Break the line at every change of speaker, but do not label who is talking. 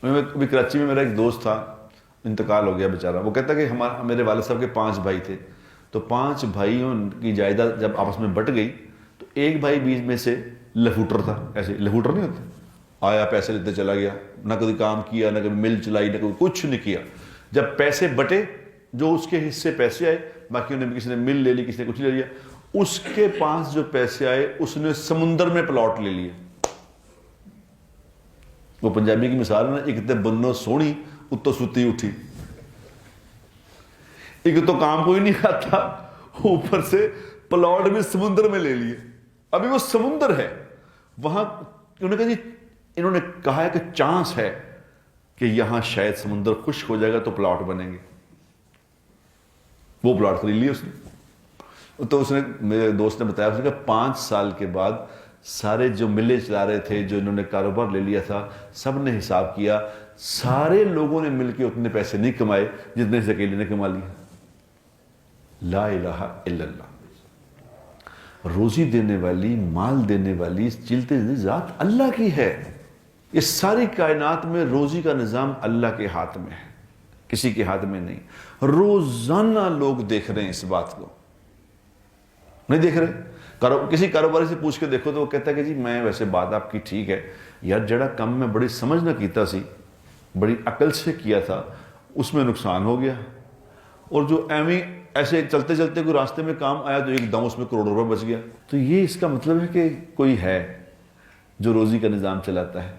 ابھی کراچی میں میرا ایک دوست تھا، انتقال ہو گیا بیچارہ. وہ کہتا کہ میرے والد صاحب کے 5 بھائی تھے، تو 5 بھائیوں کی جائیداد جب آپس میں بٹ گئی تو ایک بھائی بیچ میں سے لفوٹر تھا. ایسے لفوٹر نہیں ہوتے، آیا پیسے لیتے چلا گیا، نہ کبھی کام کیا، نہ کبھی مل چلائی، نہ کبھی کچھ نہیں کیا. جب پیسے بٹے، جو اس کے حصے پیسے آئے، باقیوں نے کسی نے مل لے لی، کسی نے کچھ لے لیا. اس کے پاس جو پیسے آئے اس نے سمندر میں پلاٹ لے لیے. وہ پنجابی کی مثال ہے نا، ایک تے بنو سونی اتو ستی اٹھی. ایک تو کام کوئی نہیں کرتا، اوپر سے پلاٹ بھی سمندر میں لے لیے. ابھی وہ سمندر ہے وہاں. انہوں نے کہا ہے کہ چانس ہے کہ یہاں شاید سمندر خشک ہو جائے گا تو پلاٹ بنیں گے. وہ پلاٹ خرید لیے اس نے. تو اس نے، میرے دوست نے بتایا، اس نے کہا 5 سال کے بعد سارے جو ملیں چلا رہے تھے، جو انہوں نے کاروبار لے لیا تھا، سب نے حساب کیا، سارے لوگوں نے مل کے اتنے پیسے نہیں کمائے جتنے سے اکیلے نے کما لیے. لا الہ الا اللہ. روزی دینے والی، مال دینے والی چلتے ذات اللہ کی ہے. یہ ساری کائنات میں روزی کا نظام اللہ کے ہاتھ میں ہے، کسی کے ہاتھ میں نہیں. روزانہ لوگ دیکھ رہے ہیں اس بات کو، نہیں دیکھ رہے؟ کسی کاروباری سے پوچھ کے دیکھو تو وہ کہتا ہے کہ جی میں ویسے بات آپ کی ٹھیک ہے یار، جڑا کم میں بڑی سمجھ نہ کیتا سی، بڑی عقل سے کیا تھا، اس میں نقصان ہو گیا. اور جو ایسے چلتے چلتے کوئی راستے میں کام آیا تو ایک دم اس میں کروڑوں روپے بچ گیا. تو یہ اس کا مطلب ہے کہ کوئی ہے جو روزی کا نظام چلاتا ہے.